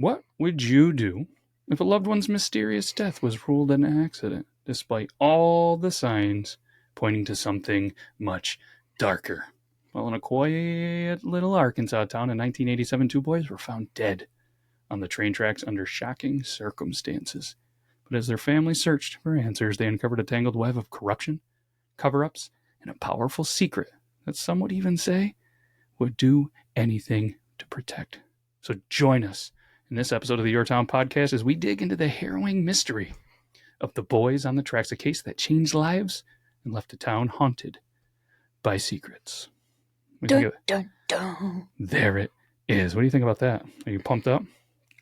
What would you do if a loved one's mysterious death was ruled an accident, despite all the signs pointing to something much darker? Well, in a quiet little Arkansas town in 1987, two boys were found dead on the train tracks under shocking circumstances. But as their family searched for answers, they uncovered a tangled web of corruption, cover-ups, and a powerful secret that some would even say would do anything to protect. So join us in this episode of the Yore Town Podcast as we dig into the harrowing mystery of the boys on the tracks, a case that changed lives and left a town haunted by secrets. Dun, dun, dun. There it is. What do you think about that? Are you pumped up?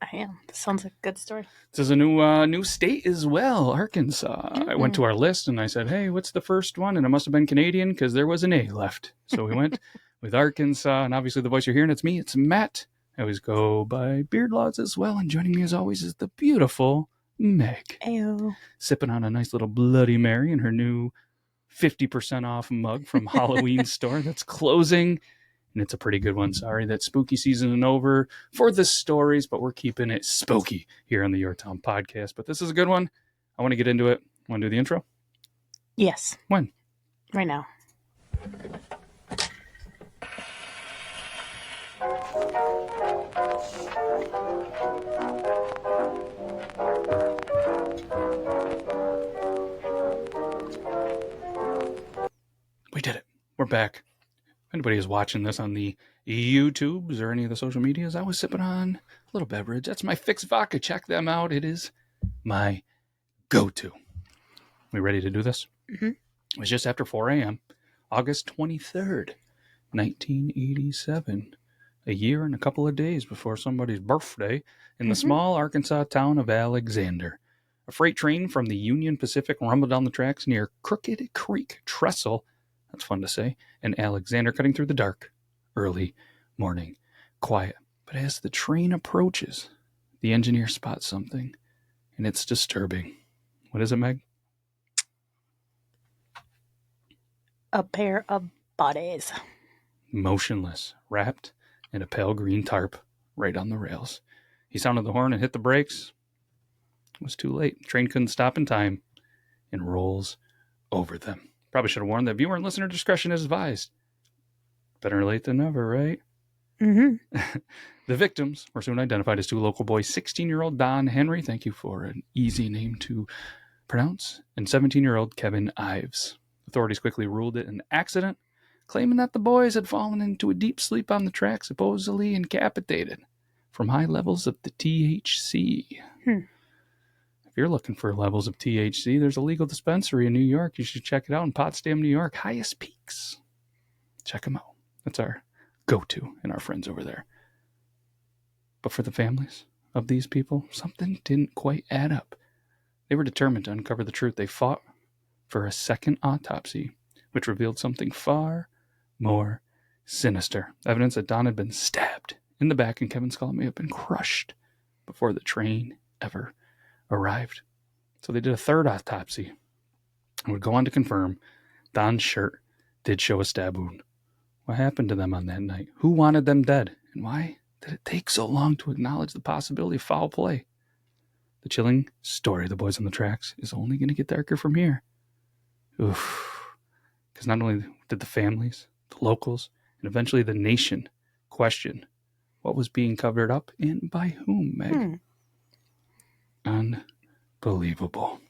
I am. This sounds like a good story. This is a new state as well, Arkansas. I went to our list and I said, hey, what's the first one? And it must have been Canadian because there was an A left. So we went with Arkansas. And obviously the voice you're hearing, it's me. It's Matt. I always go by Beard Laws as well. And joining me as always is the beautiful Megh. Ayo. Sipping on a nice little Bloody Mary in her new 50% off mug from Halloween store that's closing. And it's a pretty good one. Sorry that spooky season is over for the stories, but we're keeping it spooky here on the Yore Town Podcast. But this is a good one. I want to get into it. Want to do the intro? Yes. When? Right now. We did it. We're back. If anybody is watching this on the YouTubes or any of the social medias, I was sipping on a little beverage. That's my fixed vodka. Check them out. It is my go-to. We ready to do this? Mm-hmm. It was just after 4 a.m., August 23rd, 1987. A year and a couple of days before somebody's birthday in the small Arkansas town of Alexander. A freight train from the Union Pacific rumbled down the tracks near Crooked Creek Trestle. That's fun to say. And Alexander, cutting through the dark, early morning quiet. But as the train approaches, the engineer spots something, and it's disturbing. What is it, Meg? A pair of bodies. Motionless, wrapped in a pale green tarp right on the rails. He sounded the horn and hit the brakes. It was too late. The train couldn't stop in time and rolls over them. Probably should have warned that viewer and listener discretion is advised. Better late than never, right? Mm-hmm. The victims were soon identified as two local boys, 16-year-old Don Henry, thank you for an easy name to pronounce, and 17-year-old Kevin Ives. Authorities quickly ruled it an accident, claiming that the boys had fallen into a deep sleep on the track, supposedly incapacitated from high levels of the THC. If you're looking for levels of THC, there's a legal dispensary in New York. You should check it out in Potsdam, New York. Highest Peaks. Check them out. That's our go-to and our friends over there. But for the families of these people, something didn't quite add up. They were determined to uncover the truth. They fought for a second autopsy, which revealed something far more sinister. Evidence that Don had been stabbed in the back and Kevin's skull may have been crushed before the train ever arrived. So they did a third autopsy and would go on to confirm Don's shirt did show a stab wound. What happened to them on that night? Who wanted them dead? And why did it take so long to acknowledge the possibility of foul play? The chilling story of the boys on the tracks is only going to get darker from here. Oof. Because not only did the families, the locals, and eventually the nation question what was being covered up and by whom, Meg. Unbelievable.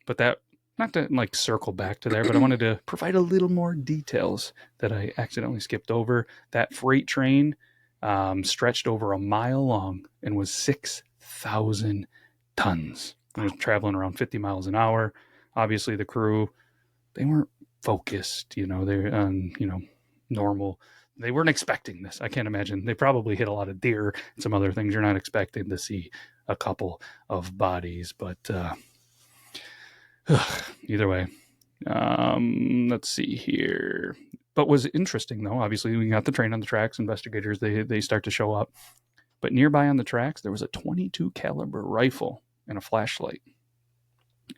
But that, not to circle back to there, but I wanted to provide a little more details that I accidentally skipped over. That freight train stretched over a mile long and was 6,000 tons. It was traveling around 50 miles an hour. Obviously the crew, they weren't focused, they're normal. They weren't expecting this. I can't imagine. They probably hit a lot of deer and some other things. You're not expecting to see a couple of bodies, but either way, let's see here. But was interesting though, obviously we got the train on the tracks, investigators, they start to show up, but nearby on the tracks, there was a .22 caliber rifle and a flashlight.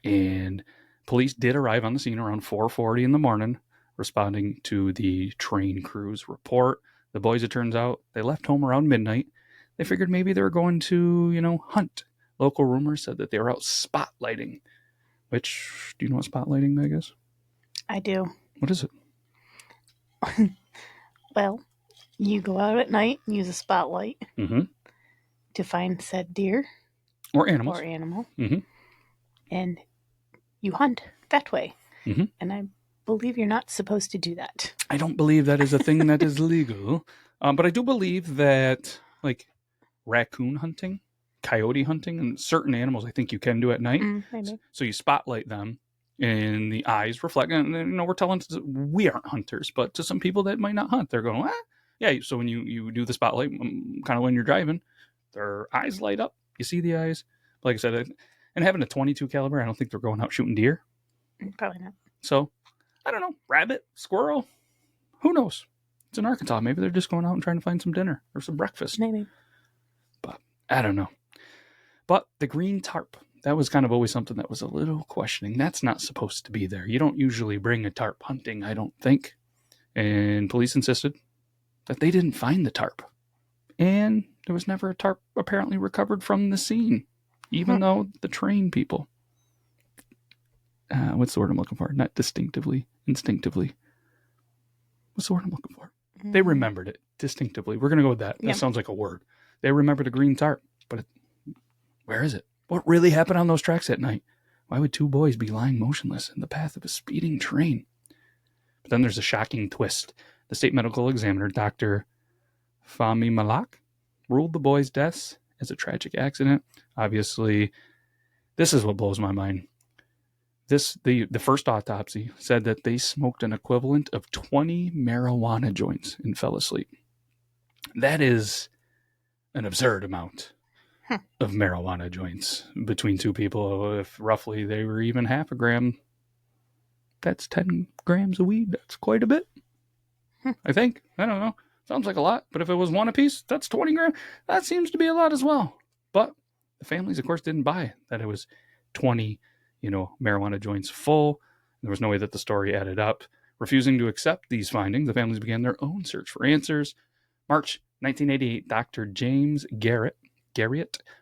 And police did arrive on the scene around 4:40 in the morning, responding to the train crew's report. The boys, it turns out, they left home around midnight. They figured maybe they were going to, hunt. Local rumors said that they were out spotlighting, which, do you know what spotlighting, Megh, is? I do. What is it? Well, you go out at night and use a spotlight Mm-hmm. to find said deer Or animals. or animal, Mm-hmm. and you hunt that way. Mm-hmm. And I believe you're not supposed to do that. I don't believe that is a thing that is legal. But I do believe that, like, raccoon hunting, coyote hunting, and certain animals I think you can do at night. Maybe. So you spotlight them, and the eyes reflect. And we're telling we aren't hunters, but to some people that might not hunt, they're going, yeah. So when you do the spotlight, kind of when you're driving, their eyes light up. You see the eyes. Like I said, and having a .22 caliber, I don't think they're going out shooting deer. Probably not. So I don't know, rabbit, squirrel, who knows? It's in Arkansas. Maybe they're just going out and trying to find some dinner or some breakfast. Maybe. But I don't know. But the green tarp, that was kind of always something that was a little questioning. That's not supposed to be there. You don't usually bring a tarp hunting, I don't think. And police insisted that they didn't find the tarp. And there was never a tarp apparently recovered from the scene, even though the train people, what's the word I'm looking for? Not distinctively, instinctively. What's the word I'm looking for? They remembered it distinctively. We're going to go with that. That sounds like a word. They remembered a green tarp, but where is it? What really happened on those tracks at night? Why would two boys be lying motionless in the path of a speeding train? But then there's a shocking twist. The state medical examiner, Dr. Fahmy Malak, ruled the boys' deaths as a tragic accident. Obviously, this is what blows my mind. The first autopsy said that they smoked an equivalent of 20 marijuana joints and fell asleep. That is an absurd amount of marijuana joints between two people. If roughly they were even half a gram, that's 10 grams of weed. That's quite a bit. I think. I don't know. Sounds like a lot. But if it was one apiece, that's 20 grams. That seems to be a lot as well. But the families, of course, didn't buy that it was 20 marijuana joints full. There was no way that the story added up. Refusing to accept these findings, the families began their own search for answers. March 1988, Dr. James Garrett,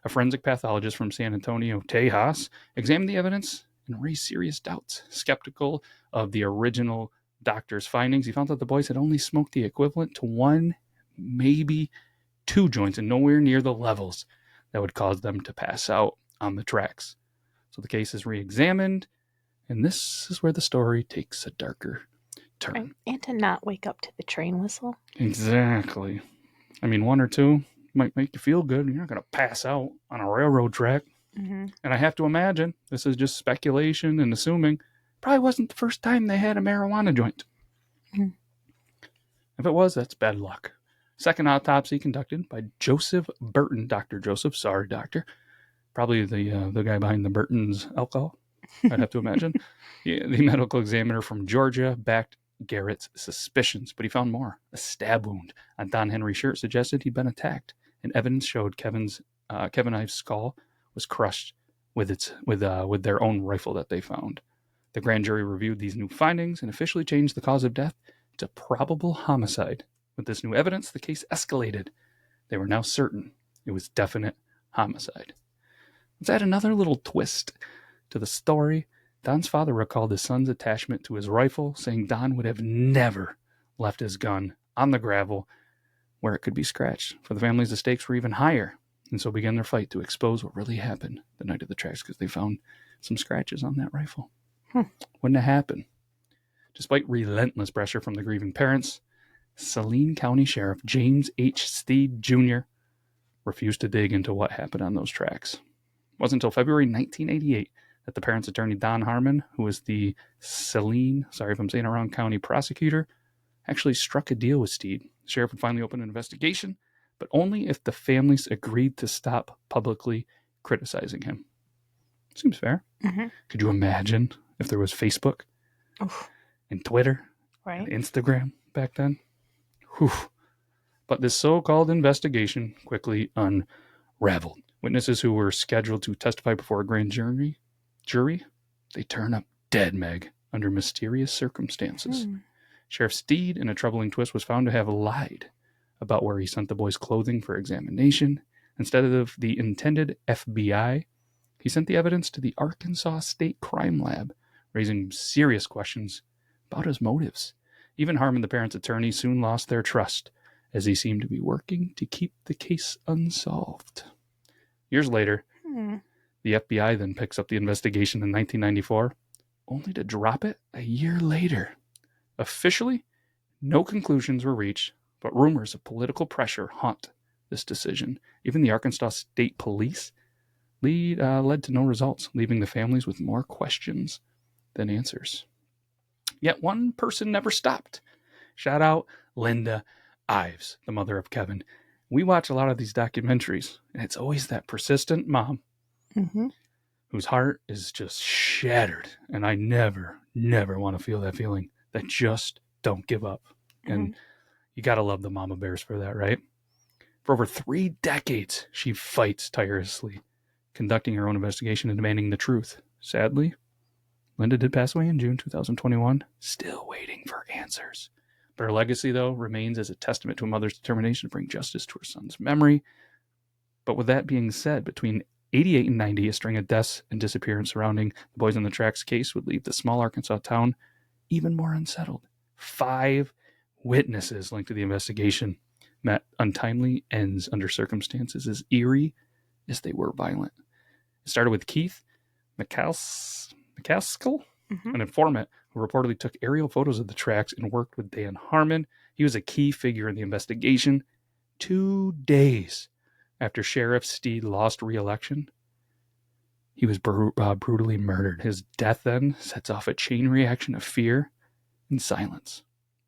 a forensic pathologist from San Antonio, Tejas, examined the evidence and raised serious doubts. Skeptical of the original doctor's findings, he found that the boys had only smoked the equivalent to one, maybe two joints, and nowhere near the levels that would cause them to pass out on the tracks. So the case is re-examined, and this is where the story takes a darker turn. Right. And to not wake up to the train whistle. Exactly. I mean, one or two might make you feel good. You're not going to pass out on a railroad track. Mm-hmm. And I have to imagine, this is just speculation and assuming, probably wasn't the first time they had a marijuana joint. Mm-hmm. If it was, that's bad luck. Second autopsy conducted by Joseph Burton. Dr. Joseph, sorry, doctor. Probably the guy behind the Burton's alcohol, I'd have to imagine. The medical examiner from Georgia backed Garrett's suspicions, but he found more. A stab wound on Don Henry's shirt suggested he'd been attacked, and evidence showed Kevin Ives' skull was crushed with their own rifle that they found. The grand jury reviewed these new findings and officially changed the cause of death to probable homicide. With this new evidence, the case escalated. They were now certain it was definite homicide. Let's add another little twist to the story. Don's father recalled his son's attachment to his rifle, saying Don would have never left his gun on the gravel where it could be scratched. For the families, the stakes were even higher, and so began their fight to expose what really happened the night of the tracks, because they found some scratches on that rifle. Wouldn't have happened. Despite relentless pressure from the grieving parents, Saline County Sheriff James H. Steed Jr. refused to dig into what happened on those tracks. It wasn't until February 1988 that the parents' attorney, Don Harmon, who was the Saline, sorry if I'm saying it wrong, county prosecutor, actually struck a deal with Steed. The sheriff would finally open an investigation, but only if the families agreed to stop publicly criticizing him. Seems fair. Mm-hmm. Could you imagine if there was Facebook and Twitter and Instagram back then? Whew. But this so-called investigation quickly unraveled. Witnesses who were scheduled to testify before a grand jury, they turn up dead, Megh, under mysterious circumstances. Sheriff Steed, in a troubling twist, was found to have lied about where he sent the boys' clothing for examination. Instead of the intended FBI, he sent the evidence to the Arkansas State Crime Lab, raising serious questions about his motives. Even Harmon, the parents' attorney, soon lost their trust, as he seemed to be working to keep the case unsolved. Years later, the FBI then picks up the investigation in 1994, only to drop it a year later. Officially, no conclusions were reached, but rumors of political pressure haunt this decision. Even the Arkansas State Police led to no results, leaving the families with more questions than answers. Yet one person never stopped. Shout out Linda Ives, the mother of Kevin. We watch a lot of these documentaries, and it's always that persistent mom whose heart is just shattered. And I never want to feel that feeling, that just don't give up. And you got to love the mama bears for that, right? For over 3 decades, she fights tirelessly, conducting her own investigation and demanding the truth. Sadly, Linda did pass away in June 2021, still waiting for answers. But her legacy, though, remains as a testament to a mother's determination to bring justice to her son's memory. But with that being said, between 88 and 90, a string of deaths and disappearances surrounding the Boys on the Tracks case would leave the small Arkansas town even more unsettled. 5 witnesses linked to the investigation met untimely ends under circumstances as eerie as they were violent. It started with Keith McCaskill, an informant who reportedly took aerial photos of the tracks and worked with Dan Harmon. He was a key figure in the investigation. 2 days after Sheriff Steed lost re-election, he was brutally murdered. His death then sets off a chain reaction of fear and silence.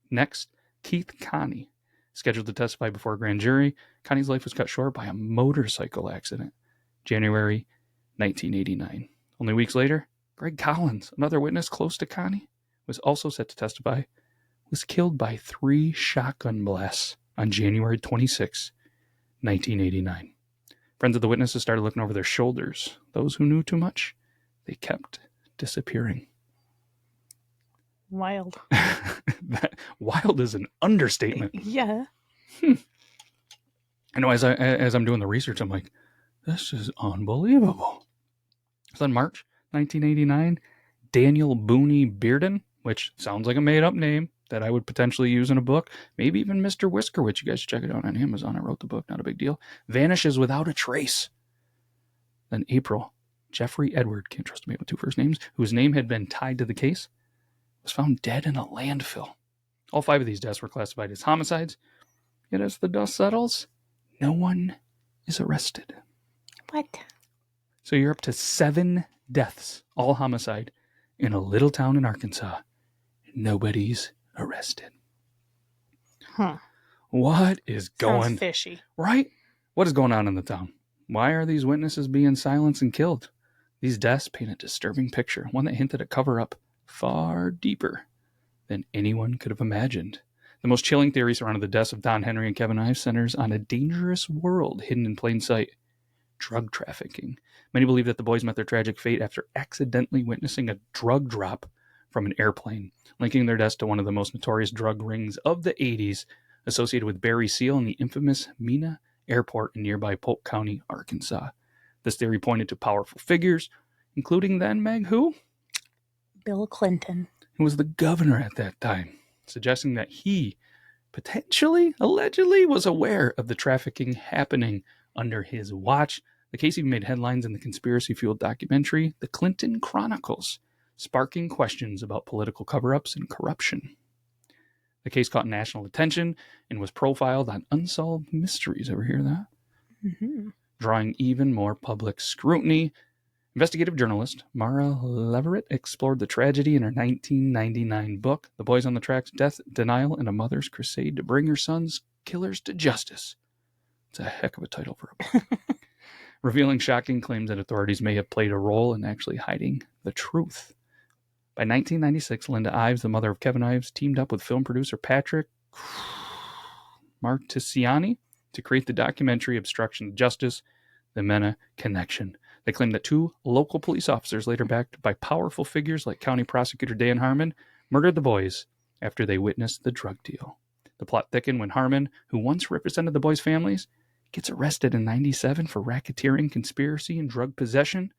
Next, Keith Connie, scheduled to testify before a grand jury. Connie's life was cut short by a motorcycle accident, January 1989. Only weeks later, Greg Collins, another witness close to Connie, was also set to testify, was killed by 3 shotgun blasts on January 26, 1989. Friends of the witnesses started looking over their shoulders. Those who knew too much, they kept disappearing. Wild. Wild is an understatement. Yeah. I know as I'm doing the research, I'm like, this is unbelievable. So in March 1989, Daniel Booney Bearden, which sounds like a made-up name that I would potentially use in a book, maybe even Mr. Whiskerwitch, you guys should check it out on Amazon. I wrote the book, not a big deal, vanishes without a trace. Then April, Jeffrey Edward, can't trust me with 2 first names, whose name had been tied to the case, was found dead in a landfill. All 5 of these deaths were classified as homicides, yet as the dust settles, no one is arrested. What? So you're up to 7 deaths, all homicide, in a little town in Arkansas. Nobody's arrested. What is going... Sounds fishy. Right? What is going on in the town? Why are these witnesses being silenced and killed? These deaths paint a disturbing picture, one that hinted at cover-up far deeper than anyone could have imagined. The most chilling theory surrounding the deaths of Don Henry and Kevin Ives centers on a dangerous world hidden in plain sight: drug trafficking. Many believe that the boys met their tragic fate after accidentally witnessing a drug drop from an airplane, linking their deaths to one of the most notorious drug rings of the 80s, associated with Barry Seal and the infamous Mena Airport in nearby Polk County, Arkansas. This theory pointed to powerful figures, including then Megh, who? Bill Clinton. Who was the governor at that time, suggesting that he potentially, allegedly, was aware of the trafficking happening under his watch. The case even made headlines in the conspiracy-fueled documentary, The Clinton Chronicles, sparking questions about political cover-ups and corruption. The case caught national attention and was profiled on Unsolved Mysteries. Ever hear that? Drawing even more public scrutiny. Investigative journalist Mara Leverett explored the tragedy in her 1999 book, The Boys on the Tracks: Death, Denial, and a Mother's Crusade to Bring Her Son's Killers to Justice. It's a heck of a title for a book. Revealing shocking claims that authorities may have played a role in actually hiding the truth. By 1996, Linda Ives, the mother of Kevin Ives, teamed up with film producer Patrick Martisiani to create the documentary Obstruction of Justice, The Mena Connection. They claimed that 2 local police officers, later backed by powerful figures like County Prosecutor Dan Harmon, murdered the boys after they witnessed the drug deal. The plot thickened when Harmon, who once represented the boys' families, Gets arrested in 97 for racketeering, conspiracy, and drug possession,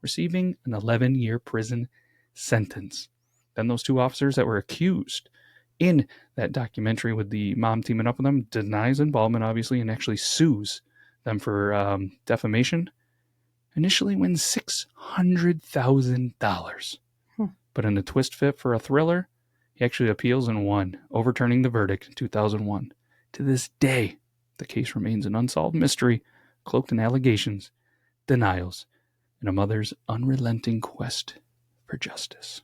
receiving an 11-year prison sentence. Then those two officers that were accused in that documentary with the mom teaming up with them denies involvement, obviously, and actually sues them for defamation. Initially wins $600,000. But in a twist fit for a thriller, he actually appeals and won, overturning the verdict in 2001. To this day, the case remains an unsolved mystery, cloaked in allegations, denials, and a mother's unrelenting quest for justice.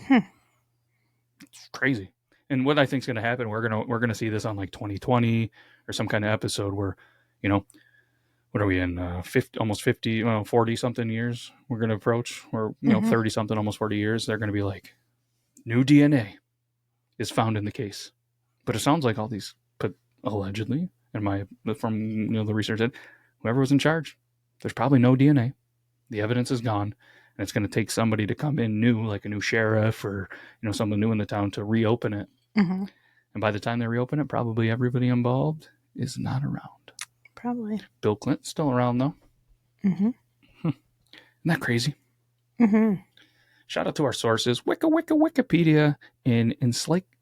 It's crazy. And what I think is going to happen, we're gonna see this on like 2020 or some kind of episode where, what are we in? 50, almost 50, 40 something years we're going to approach, or 30 something, almost 40 years. They're going to be like, new DNA is found in the case. But it sounds like all these, allegedly, from the research that whoever was in charge, there's probably no DNA. The evidence is gone, and it's going to take somebody to come in new, like a new sheriff or someone new in the town, to reopen it. Mm-hmm. And by the time they reopen it, probably everybody involved is not around. Probably. Bill Clinton's still around though. Mm-hmm. Isn't that crazy? Mm-hmm. Shout out to our sources, Wikipedia, and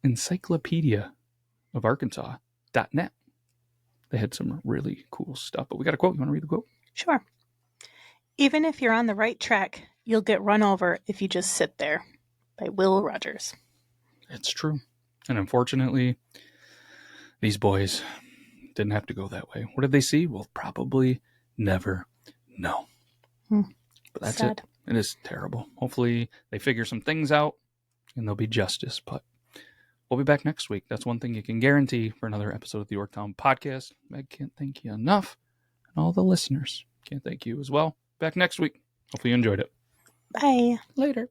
Encyclopedia of Arkansas.net. They had some really cool stuff. But we got a quote. You want to read the quote? Sure. Even if you're on the right track, you'll get run over if you just sit there. By Will Rogers. It's true. And unfortunately, these boys didn't have to go that way. What did they see? We'll probably never know. But that's Sad. it. It is terrible. Hopefully they figure some things out and there'll be justice. But we'll be back next week. That's one thing you can guarantee for another episode of the Yore Town Podcast. Megh can't thank you enough. And all the listeners can't thank you as well. Back next week. Hopefully you enjoyed it. Bye. Later.